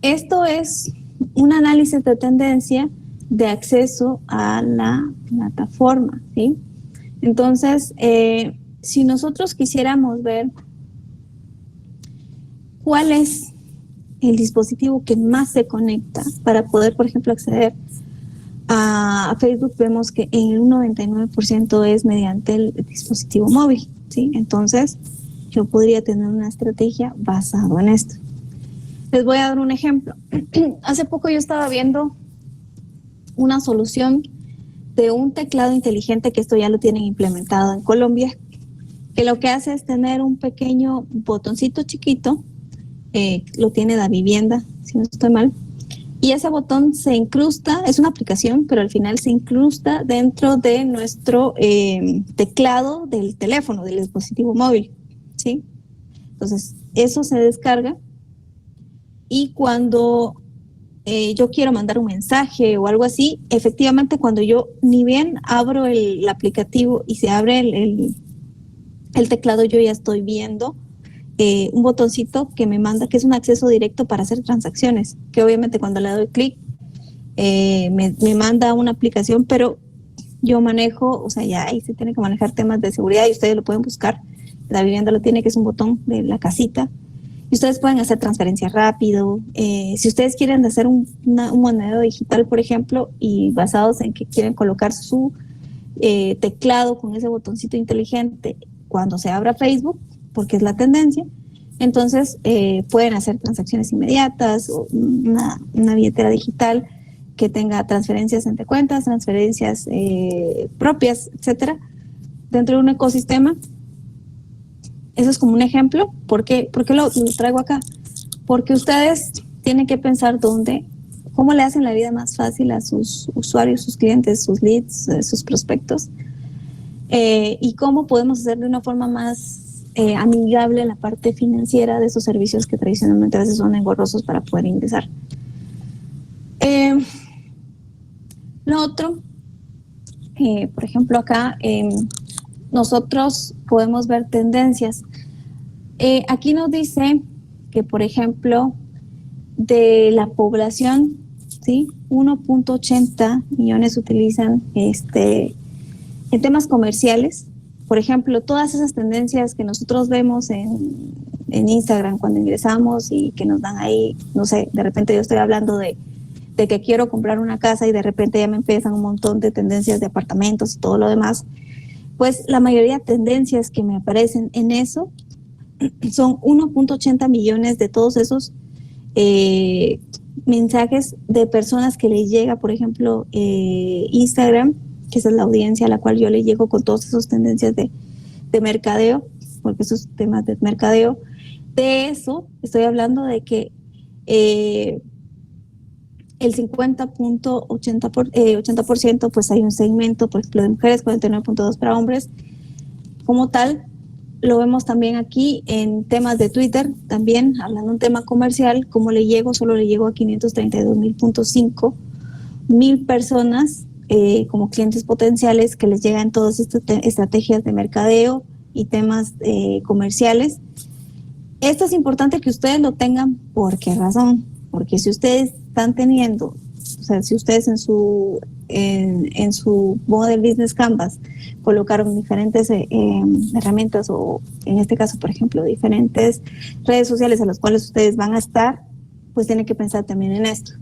esto es un análisis de tendencia de acceso a la plataforma, ¿sí? Entonces, si nosotros quisiéramos ver cuál es el dispositivo que más se conecta para poder, por ejemplo, acceder a Facebook, vemos que en un 99% es mediante el dispositivo móvil, ¿sí? Entonces, yo podría tener una estrategia basada en esto. Les voy a dar un ejemplo. Hace poco yo estaba viendo una solución de un teclado inteligente, que esto ya lo tienen implementado en Colombia, que lo que hace es tener un pequeño botoncito chiquito, lo tiene Da Vivienda, si no estoy mal, Y ese botón se incrusta, es una aplicación, pero al final se incrusta dentro de nuestro teclado del teléfono, del dispositivo móvil, ¿sí? Entonces, eso se descarga y cuando yo quiero mandar un mensaje o algo así, efectivamente cuando yo ni bien abro el aplicativo y se abre el teclado, yo ya estoy viendo un botoncito que me manda, que es un acceso directo para hacer transacciones, que obviamente cuando le doy clic me manda una aplicación, pero yo manejo, o sea, ya ahí se tiene que manejar temas de seguridad y ustedes lo pueden buscar. La vivienda lo tiene, que es un botón de la casita. Y ustedes pueden hacer transferencias rápido. Si ustedes quieren hacer un monedero digital, por ejemplo, y basados en que quieren colocar su teclado con ese botoncito inteligente cuando se abra Facebook, porque es la tendencia, entonces pueden hacer transacciones inmediatas, o una billetera digital que tenga transferencias entre cuentas, transferencias propias, etcétera, dentro de un ecosistema. Eso es como un ejemplo. ¿Por qué lo traigo acá? Porque ustedes tienen que pensar cómo le hacen la vida más fácil a sus usuarios, sus clientes, sus leads, sus prospectos, y cómo podemos hacer de una forma más amigable la parte financiera de esos servicios que tradicionalmente a veces son engorrosos para poder ingresar. Lo otro, por ejemplo acá, nosotros podemos ver tendencias. Aquí nos dice que, por ejemplo, de la población, ¿sí? 1.80 millones utilizan en temas comerciales. Por ejemplo, todas esas tendencias que nosotros vemos en Instagram cuando ingresamos y que nos dan ahí, no sé, de repente yo estoy hablando de que quiero comprar una casa y de repente ya me empiezan un montón de tendencias de apartamentos y todo lo demás. Pues la mayoría de tendencias que me aparecen en eso son 1.80 millones de todos esos mensajes de personas que les llega, por ejemplo, Instagram, que esa es la audiencia a la cual yo le llego con todas esas tendencias de mercadeo, porque esos temas de mercadeo. De eso estoy hablando de que el 50.80% pues hay un segmento, por ejemplo, de mujeres, 49.2% para hombres. Como tal, lo vemos también aquí en temas de Twitter, también hablando de un tema comercial, como le llego, solo le llego a 532.5 mil personas como clientes potenciales que les llegan todas estas estrategias de mercadeo y temas comerciales. Esto es importante que ustedes lo tengan. ¿Por qué razón? Porque si ustedes están teniendo, o sea, si ustedes en su Model Business Canvas colocaron diferentes herramientas o en este caso, por ejemplo, diferentes redes sociales a las cuales ustedes van a estar, pues tienen que pensar también en esto.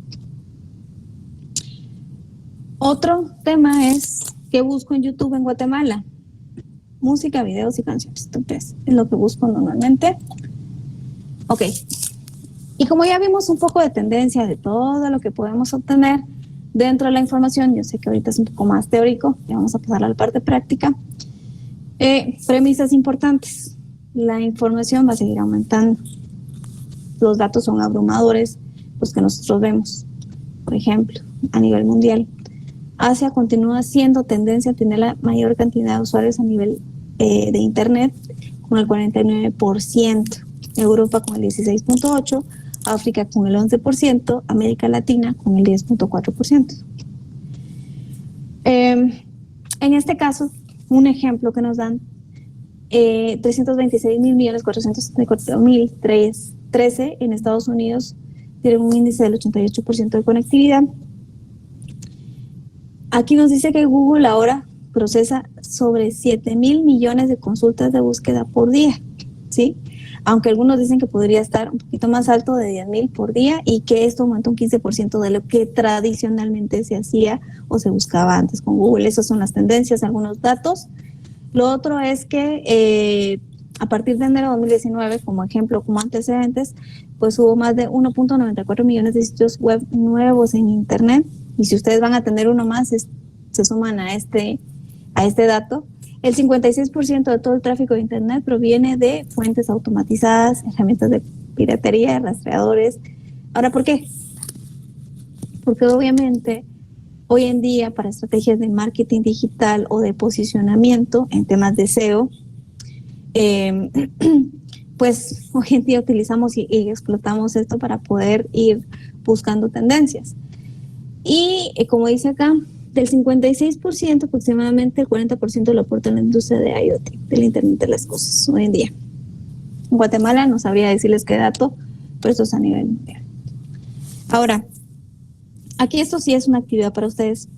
Otro tema es ¿qué busco en YouTube en Guatemala? Música, videos y canciones. Entonces, es lo que busco normalmente. Ok. Y como ya vimos un poco de tendencia de todo lo que podemos obtener dentro de la información, yo sé que ahorita es un poco más teórico, ya vamos a pasar a la parte práctica. Premisas importantes. La información va a seguir aumentando. Los datos son abrumadores, los que nosotros vemos. Por ejemplo, a nivel mundial, Asia continúa siendo tendencia a tener la mayor cantidad de usuarios a nivel de Internet, con el 49%, Europa con el 16.8%, África con el 11%, América Latina con el 10.4%. En este caso, un ejemplo que nos dan, 326.474.013 en Estados Unidos tienen un índice del 88% de conectividad. Aquí nos dice que Google ahora procesa sobre 7.000 millones de consultas de búsqueda por día, ¿sí? Aunque algunos dicen que podría estar un poquito más alto, de 10.000 por día, y que esto aumenta un 15% de lo que tradicionalmente se hacía o se buscaba antes con Google. Esas son las tendencias, algunos datos. Lo otro es que a partir de enero de 2019, como ejemplo, como antecedentes, pues hubo más de 1.94 millones de sitios web nuevos en Internet. Y si ustedes van a tener uno más, se suman a este dato. El 56% de todo el tráfico de Internet proviene de fuentes automatizadas, herramientas de piratería, rastreadores. Ahora, ¿por qué? porque obviamente hoy en día para estrategias de marketing digital o de posicionamiento en temas de SEO, pues hoy en día utilizamos y explotamos esto para poder ir buscando tendencias. Y como dice acá, del 56% aproximadamente el 40% lo aporta la industria de IoT, del Internet de las Cosas, hoy en día. En Guatemala no sabría decirles qué dato, pero esto es a nivel mundial. Ahora, aquí esto sí es una actividad para ustedes.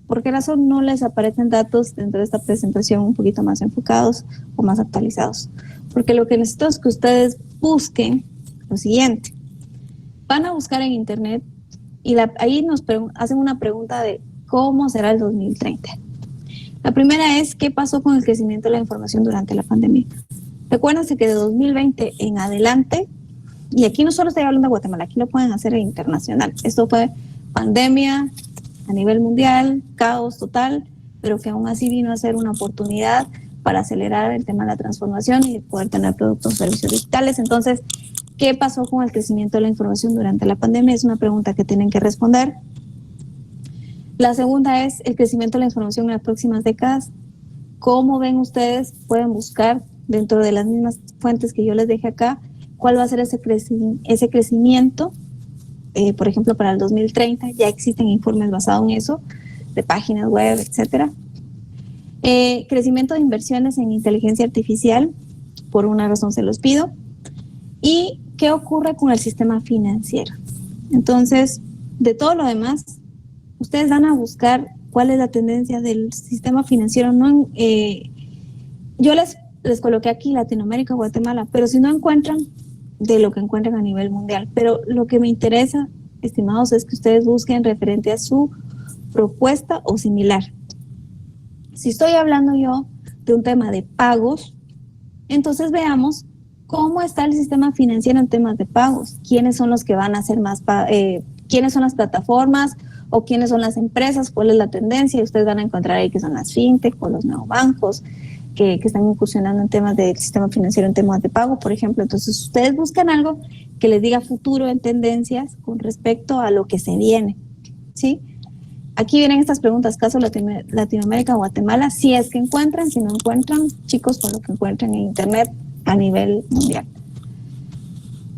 ¿Por qué razón no les aparecen datos dentro de esta presentación un poquito más enfocados o más actualizados? Porque lo que necesito es que ustedes busquen lo siguiente. Van a buscar en internet y ahí nos hacen una pregunta de cómo será el 2030. La primera es, ¿qué pasó con el crecimiento de la información durante la pandemia? Recuérdense que de 2020 en adelante, y aquí no solo estoy hablando de Guatemala, aquí lo pueden hacer en internacional. Esto fue pandemia a nivel mundial, caos total, pero que aún así vino a ser una oportunidad para acelerar el tema de la transformación y poder tener productos o servicios digitales. Entonces, ¿qué pasó con el crecimiento de la información durante la pandemia? Es una pregunta que tienen que responder. La segunda es el crecimiento de la información en las próximas décadas. ¿Cómo ven ustedes? Pueden buscar dentro de las mismas fuentes que yo les dejé acá, cuál va a ser ese crecimiento. Por ejemplo, para el 2030 ya existen informes basados en eso, de páginas web, etcétera. Crecimiento de inversiones en inteligencia artificial, por una razón se los pido. ¿Y qué ocurre con el sistema financiero? Entonces, de todo lo demás, ustedes van a buscar cuál es la tendencia del sistema financiero. No, yo les coloqué aquí Latinoamérica, Guatemala, pero si no encuentran, de lo que encuentran a nivel mundial. Pero lo que me interesa, estimados, es que ustedes busquen referente a su propuesta o similar. Si estoy hablando yo de un tema de pagos, entonces veamos cómo está el sistema financiero en temas de pagos. ¿Quiénes son los que van a hacer más? ¿Quiénes son las plataformas o quiénes son las empresas? ¿Cuál es la tendencia? Y ustedes van a encontrar ahí que son las fintech o los neobancos que están incursionando en temas del sistema financiero, en temas de pago, por ejemplo. Entonces, ustedes buscan algo que les diga futuro en tendencias con respecto a lo que se viene, ¿sí? Aquí vienen estas preguntas, caso Latinoamérica, Guatemala, si es que encuentran, si no encuentran, chicos, con lo que encuentran en internet a nivel mundial.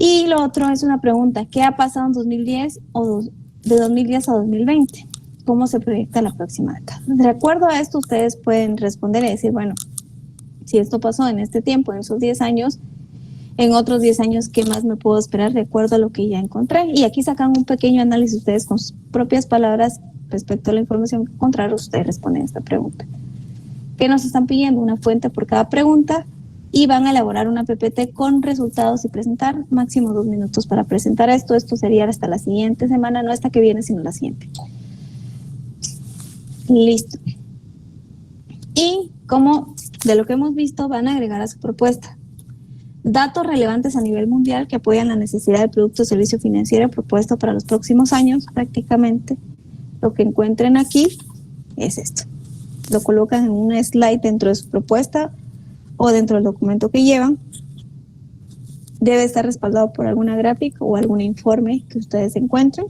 Y lo otro es una pregunta, ¿qué ha pasado en 2010 o de 2010 a 2020? ¿Cómo se proyecta la próxima década? De acuerdo a esto, ustedes pueden responder y decir, bueno, si esto pasó en este tiempo, en esos 10 años, en otros 10 años, ¿qué más me puedo esperar de acuerdo a lo que ya encontré? Y aquí sacan un pequeño análisis ustedes con sus propias palabras respecto a la información que encontraron. Ustedes responden esta pregunta. ¿Qué nos están pidiendo? Una fuente por cada pregunta y van a elaborar una PPT con resultados y presentar máximo 2 minutos para presentar esto. Esto sería hasta la siguiente semana, no esta que viene, sino la siguiente. Listo. Y como de lo que hemos visto, van a agregar a su propuesta datos relevantes a nivel mundial que apoyan la necesidad de producto o servicio financiero propuesto para los próximos años. Prácticamente lo que encuentren aquí es esto. Lo colocan en un slide dentro de su propuesta o dentro del documento que llevan. Debe estar respaldado por alguna gráfica o algún informe que ustedes encuentren.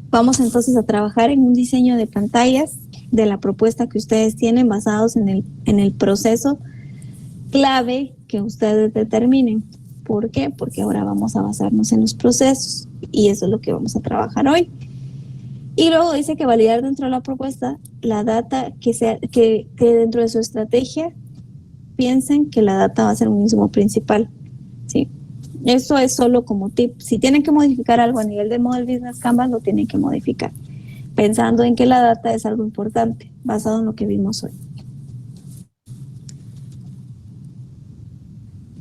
Vamos entonces a trabajar en un diseño de pantallas de la propuesta que ustedes tienen basados en el proceso clave que ustedes determinen. ¿Por qué? Porque ahora vamos a basarnos en los procesos y eso es lo que vamos a trabajar hoy. Y luego dice que validar dentro de la propuesta la data que dentro de su estrategia piensen que la data va a ser un insumo principal. ¿Sí? Eso es solo como tip. Si tienen que modificar algo a nivel de Model Business Canvas, lo tienen que modificar, pensando en que la data es algo importante, basado en lo que vimos hoy.